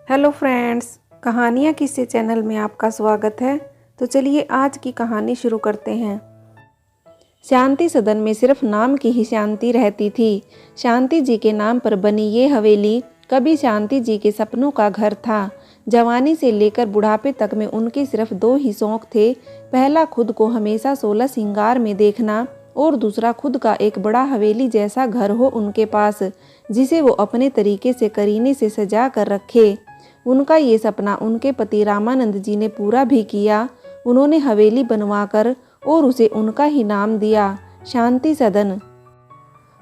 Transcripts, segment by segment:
Hello friends, कहानियाँ किस्से channel में आपका स्वागत है। तो चलिए आज की कहानी शुरू करते हैं। शांति सदन में सिर्फ नाम की ही शांति रहती थी। शांति जी के नाम पर बनी ये हवेली कभी शांति जी के सपनों का घर था। जवानी से लेकर बुढ़ापे तक में उनके सिर्फ दो ही शौक थे। पहला खुद को हमेशा 16 श्रृंगार में देखना और दूसरा खुद का एक बड़ा हवेली जैसा घर हो उनके पास, जिसे वो अपने तरीके से करीने से सजा कर रखे। उनका ये सपना उनके पति रामानंद जी ने पूरा भी किया। उन्होंने हवेली बनवाकर और उसे उनका ही नाम दिया, शांति सदन।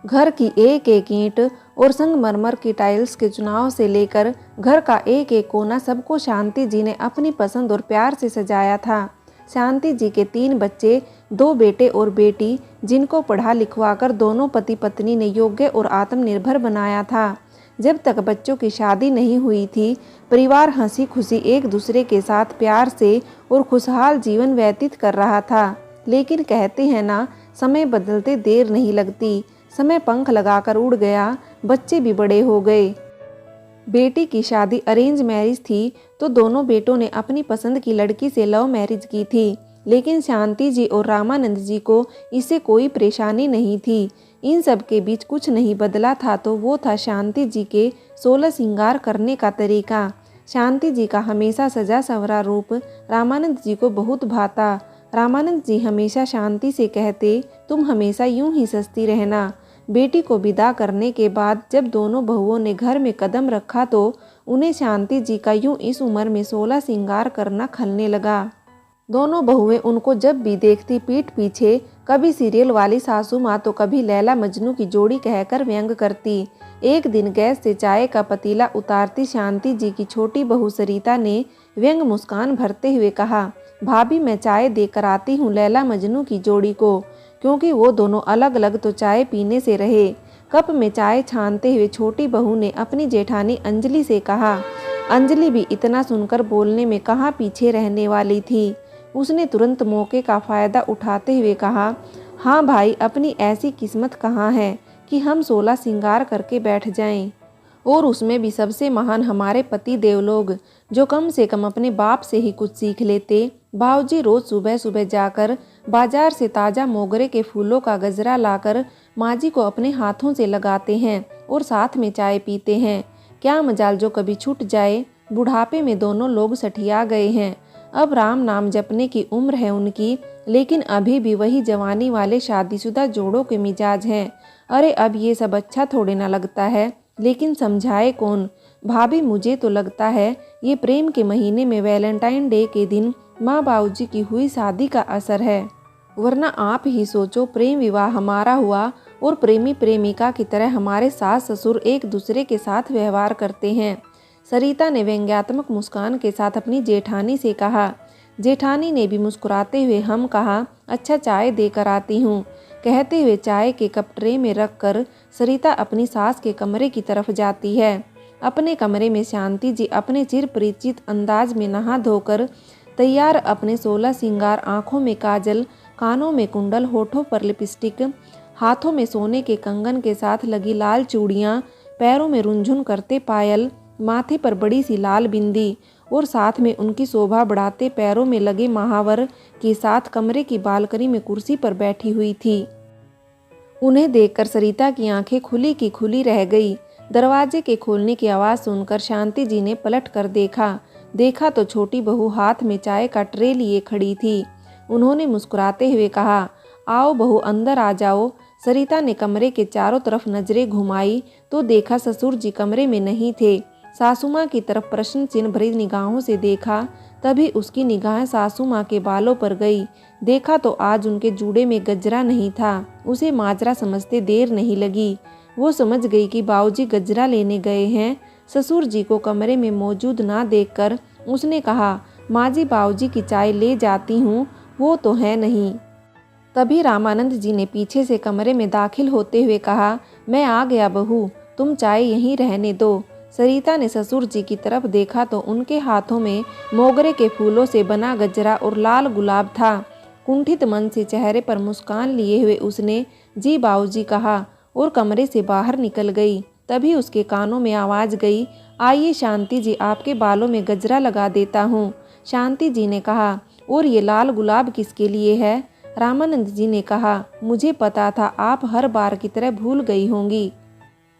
घर की एक एक ईंट और संगमरमर की टाइल्स के चुनाव से लेकर घर का एक एक कोना सबको शांति जी ने अपनी पसंद और प्यार से सजाया था। शांति जी के 3 बच्चे, 2 बेटे और बेटी, जिनको पढ़ा लिखवाकर दोनों पति पत्नी ने योग्य और आत्मनिर्भर बनाया था। जब तक बच्चों की शादी नहीं हुई थी, परिवार हंसी खुशी एक दूसरे के साथ प्यार से और खुशहाल जीवन व्यतीत कर रहा था। लेकिन कहते हैं ना, समय बदलते देर नहीं लगती। समय पंख लगाकर उड़ गया, बच्चे भी बड़े हो गए। बेटी की शादी अरेंज मैरिज थी तो दोनों बेटों ने अपनी पसंद की लड़की से लव मैरिज की थी। लेकिन शांति जी और रामानंद जी को इससे कोई परेशानी नहीं थी। इन सब के बीच कुछ नहीं बदला था तो वो था शांति जी के 16 श्रृंगार करने का तरीका। शांति जी का हमेशा सजा संवरा रूप रामानंद जी को बहुत भाता। रामानंद जी हमेशा शांति से कहते, तुम हमेशा यूं ही सजती रहना। बेटी को विदा करने के बाद जब दोनों बहुओं ने घर में कदम रखा तो उन्हें शांति जी का यूं इस उम्र में 16 श्रृंगार करना खलने लगा। दोनों बहुएं उनको जब भी देखती पीठ पीछे कभी सीरियल वाली सासू माँ तो कभी लैला मजनू की जोड़ी कहकर व्यंग करती। एक दिन गैस से चाय का पतीला उतारती शांति जी की छोटी बहू सरिता ने व्यंग मुस्कान भरते हुए कहा, भाभी मैं चाय देकर आती हूँ लैला मजनू की जोड़ी को, क्योंकि वो दोनों अलग अलग तो चाय पीने से रहे। कप में चाय छानते हुए छोटी बहू ने अपनी जेठानी अंजलि से कहा। अंजलि भी इतना सुनकर बोलने में कहाँ पीछे रहने वाली थी। उसने तुरंत मौके का फ़ायदा उठाते हुए कहा, हाँ भाई, अपनी ऐसी किस्मत कहाँ है कि हम 16 श्रृंगार करके बैठ जाएं, और उसमें भी सबसे महान हमारे पति देव लोग, जो कम से कम अपने बाप से ही कुछ सीख लेते। बाबूजी रोज़ सुबह सुबह जाकर बाजार से ताज़ा मोगरे के फूलों का गजरा लाकर माँ जी को अपने हाथों से लगाते हैं और साथ में चाय पीते हैं। क्या मजाल जो कभी छूट जाए। बुढ़ापे में दोनों लोग सठिया गए हैं। अब राम नाम जपने की उम्र है उनकी, लेकिन अभी भी वही जवानी वाले शादीशुदा जोड़ों के मिजाज हैं। अरे अब ये सब अच्छा थोड़े ना लगता है, लेकिन समझाए कौन। भाभी मुझे तो लगता है ये प्रेम के महीने में वैलेंटाइन डे के दिन माँ बाबूजी की हुई शादी का असर है। वरना आप ही सोचो, प्रेम विवाह हमारा हुआ और प्रेमी प्रेमिका की तरह हमारे सास ससुर एक दूसरे के साथ व्यवहार करते हैं। सरिता ने व्यंग्यात्मक मुस्कान के साथ अपनी जेठानी से कहा। जेठानी ने भी मुस्कुराते हुए हम कहा, अच्छा चाय देकर आती हूँ। कहते हुए चाय के कप ट्रे में रखकर सरिता अपनी सास के कमरे की तरफ जाती है। अपने कमरे में शांति जी अपने चिर परिचित अंदाज में नहा धोकर तैयार, अपने 16 श्रृंगार, आँखों में काजल, कानों में कुंडल, होठों पर लिपस्टिक, हाथों में सोने के कंगन के साथ लगी लाल चूड़ियाँ, पैरों में रुंझुन करते पायल, माथे पर बड़ी सी लाल बिंदी और साथ में उनकी शोभा बढ़ाते पैरों में लगे महावर के साथ कमरे की बालकनी में कुर्सी पर बैठी हुई थी। उन्हें देखकर सरिता की आंखें खुली की खुली रह गई। दरवाजे के खोलने की आवाज़ सुनकर शांति जी ने पलट कर देखा तो छोटी बहू हाथ में चाय का ट्रे लिए खड़ी थी। उन्होंने मुस्कुराते हुए कहा, आओ बहू अंदर आ जाओ। सरिता ने कमरे के चारों तरफ नजरें घुमाई तो देखा ससुर जी कमरे में नहीं थे। सासू माँ की तरफ प्रश्न चिन्ह भरी निगाहों से देखा, तभी उसकी निगाहें सासू माँ के बालों पर गई। देखा तो आज उनके जूड़े में गजरा नहीं था। उसे माजरा समझते देर नहीं लगी। वो समझ गई कि बाबूजी गजरा लेने गए हैं। ससुर जी को कमरे में मौजूद ना देखकर उसने कहा, माँ जी बाबूजी की चाय ले जाती हूँ, वो तो है नहीं। तभी रामानंद जी ने पीछे से कमरे में दाखिल होते हुए कहा, मैं आ गया बहू, तुम चाय यहीं रहने दो। सरिता ने ससुर जी की तरफ देखा तो उनके हाथों में मोगरे के फूलों से बना गजरा और लाल गुलाब था। कुंठित मन से चेहरे पर मुस्कान लिए हुए उसने जी बाबूजी कहा और कमरे से बाहर निकल गई। तभी उसके कानों में आवाज़ गई, आइए शांति जी, आपके बालों में गजरा लगा देता हूँ। शांति जी ने कहा, और ये लाल गुलाब किसके लिए है? रामानंद जी ने कहा, मुझे पता था आप हर बार की तरह भूल गई होंगी।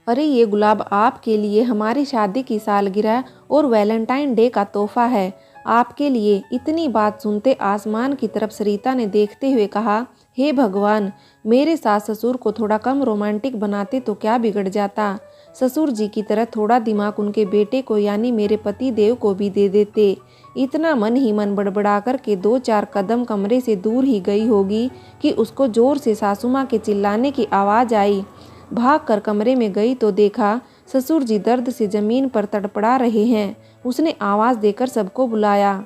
अरे ये गुलाब आपके लिए हमारी शादी की सालगिरह और वैलेंटाइन डे का तोहफा है, आपके लिए। इतनी बात सुनते आसमान की तरफ सरिता ने देखते हुए कहा, हे भगवान, मेरे सास ससुर को थोड़ा कम रोमांटिक बनाते तो क्या बिगड़ जाता। ससुर जी की तरह थोड़ा दिमाग उनके बेटे को यानी मेरे पति देव को भी दे देते। इतना मन ही मन बड़बड़ा कर के 2-4 कदम कमरे से दूर ही गई होगी कि उसको जोर से सासू माँ के चिल्लाने की आवाज़ आई। भाग कर कमरे में गई तो देखा ससुर जी दर्द से जमीन पर तड़पड़ा रहे हैं। उसने आवाज़ देकर सबको बुलाया।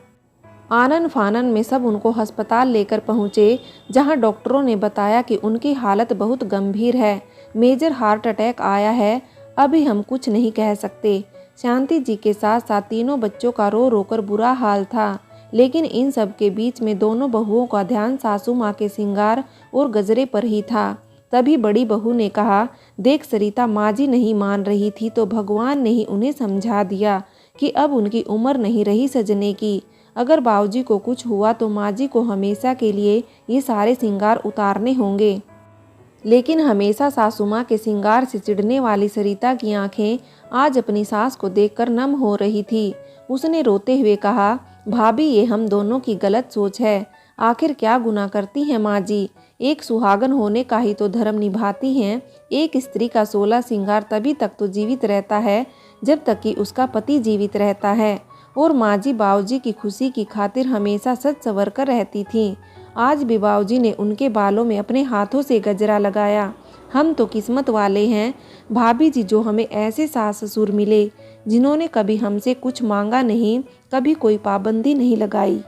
आनन फानन में सब उनको अस्पताल लेकर पहुँचे, जहाँ डॉक्टरों ने बताया कि उनकी हालत बहुत गंभीर है, मेजर हार्ट अटैक आया है, अभी हम कुछ नहीं कह सकते। शांति जी के साथ साथ तीनों बच्चों का रो रो कर बुरा हाल था, लेकिन इन सब के बीच में दोनों बहुओं का ध्यान सासू माँ के श्रृंगार और गजरे पर ही था। तभी बड़ी बहू ने कहा, देख सरिता, माँ जी नहीं मान रही थी तो भगवान ने ही उन्हें समझा दिया कि अब उनकी उम्र नहीं रही सजने की। अगर बाबूजी को कुछ हुआ तो माँ जी को हमेशा के लिए ये सारे श्रृंगार उतारने होंगे। लेकिन हमेशा सासू माँ के श्रृंगार से चिढ़ने वाली सरिता की आंखें आज अपनी सास को देखकर नम हो रही थी। उसने रोते हुए कहा, भाभी, ये हम दोनों की गलत सोच है। आखिर क्या गुनाह करती हैं माँ जी? एक सुहागन होने का ही तो धर्म निभाती हैं। एक स्त्री का 16 श्रृंगार तभी तक तो जीवित रहता है जब तक कि उसका पति जीवित रहता है। और माँ जी बाबूजी की खुशी की खातिर हमेशा सच संवर कर रहती थीं। आज भी बाबूजी ने उनके बालों में अपने हाथों से गजरा लगाया। हम तो किस्मत वाले हैं भाभी जी, जो हमें ऐसे सास ससुर मिले जिन्होंने कभी हमसे कुछ मांगा नहीं, कभी कोई पाबंदी नहीं लगाई।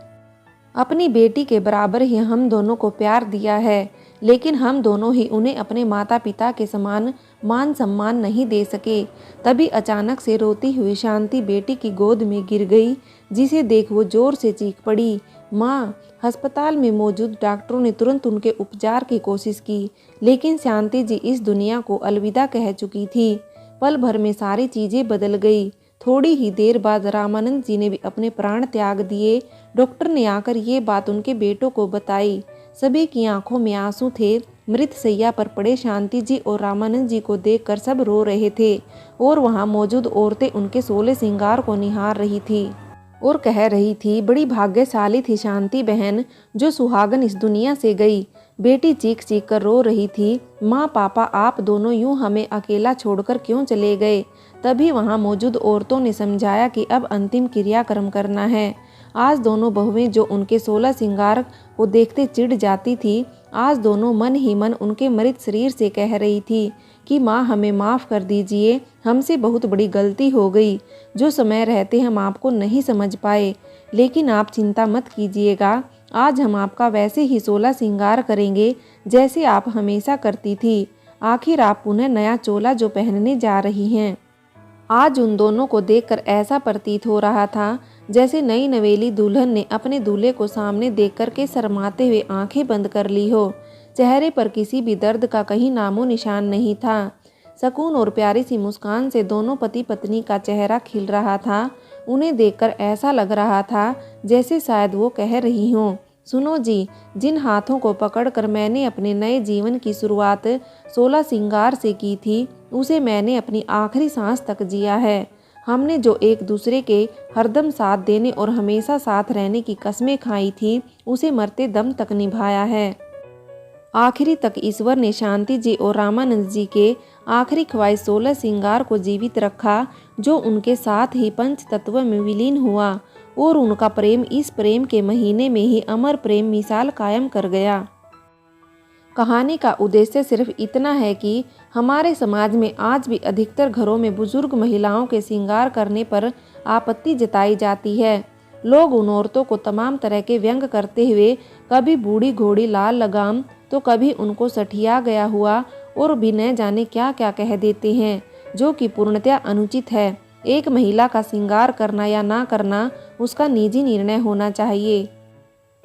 अपनी बेटी के बराबर ही हम दोनों को प्यार दिया है, लेकिन हम दोनों ही उन्हें अपने माता पिता के समान मान सम्मान नहीं दे सके। तभी अचानक से रोती हुई शांति बेटी की गोद में गिर गई, जिसे देख वो जोर से चीख पड़ी, माँ। अस्पताल में मौजूद डॉक्टरों ने तुरंत उनके उपचार की कोशिश की, लेकिन शांति जी इस दुनिया को अलविदा कह चुकी थी। पल भर में सारी चीज़ें बदल गई। थोड़ी ही देर बाद रामानंद जी ने भी अपने प्राण त्याग दिए। डॉक्टर ने आकर ये बात उनके बेटों को बताई। सभी की आंखों में आंसू थे। मृत सैया पर पड़े शांति जी और रामानंद जी को देखकर सब रो रहे थे, और वहाँ मौजूद औरतें उनके 16 श्रृंगार को निहार रही थी और कह रही थी, बड़ी भाग्यशाली थी शांति बहन, जो सुहागन इस दुनिया से गई। बेटी चीख चीख कर रो रही थी, माँ पापा, आप दोनों यूं हमें अकेला छोड़कर क्यों चले गए? तभी वहाँ मौजूद औरतों ने समझाया कि अब अंतिम क्रियाक्रम करना है। आज दोनों बहुएं जो उनके 16 श्रृंगार को देखते चिढ़ जाती थी, आज दोनों मन ही मन उनके मृत शरीर से कह रही थी कि माँ, हमें माफ़ कर दीजिए, हमसे बहुत बड़ी गलती हो गई। जो समय रहते हम आपको नहीं समझ पाए, लेकिन आप चिंता मत कीजिएगा, आज हम आपका वैसे ही 16 श्रृंगार करेंगे जैसे आप हमेशा करती थी। आखिर आप पुनः नया चोला जो पहनने जा रही हैं। आज उन दोनों को देखकर ऐसा प्रतीत हो रहा था जैसे नई नवेली दुल्हन ने अपने दूल्हे को सामने देखकर के शर्माते हुए आंखें बंद कर ली हो। चेहरे पर किसी भी दर्द का कहीं नामो निशान नहीं था। सकून और प्यारी सी मुस्कान से दोनों पति पत्नी का चेहरा खिल रहा था। उन्हें देखकर ऐसा लग रहा था जैसे शायद वो कह रही हों, सुनो जी, जिन हाथों को पकड़कर मैंने अपने नए जीवन की शुरुआत 16 श्रृंगार से की थी, उसे मैंने अपनी आखिरी सांस तक जिया है। हमने जो एक दूसरे के हरदम साथ देने और हमेशा साथ रहने की कस्में खाई थी, उसे मरते दम तक निभाया है। आखिरी तक ईश्वर ने शांति जी और रामानंद जी के आखिरी ख्वाहिश 16 श्रृंगार को जीवित रखा, जो उनके साथ ही पंच तत्व में विलीन हुआ, और उनका प्रेम इस प्रेम के महीने में ही अमर प्रेम मिसाल कायम कर गया। कहानी का उद्देश्य सिर्फ इतना है कि हमारे समाज में आज भी अधिकतर घरों में बुजुर्ग महिलाओं के श्रृंगार करने पर आपत्ति जताई जाती है। लोग उन औरतों को तमाम तरह के व्यंग करते हुए कभी बूढ़ी घोड़ी लाल लगाम तो कभी उनको सठिया गया हुआ और भी न जाने क्या क्या कह देते हैं, जो कि पूर्णतया अनुचित है। एक महिला का श्रृंगार करना या ना करना उसका निजी निर्णय होना चाहिए,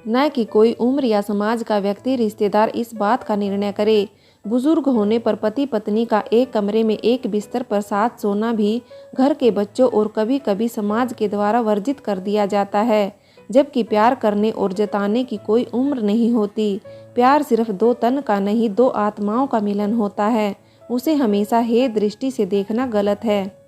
न कि कोई उम्र या समाज का व्यक्ति रिश्तेदार इस बात का निर्णय करे। बुजुर्ग होने पर पति पत्नी का एक कमरे में एक बिस्तर पर साथ सोना भी घर के बच्चों और कभी कभी समाज के द्वारा वर्जित कर दिया जाता है। जबकि प्यार करने और जताने की कोई उम्र नहीं होती। प्यार सिर्फ दो तन का नहीं, दो आत्माओं का मिलन होता है। उसे हमेशा हे दृष्टि से देखना गलत है।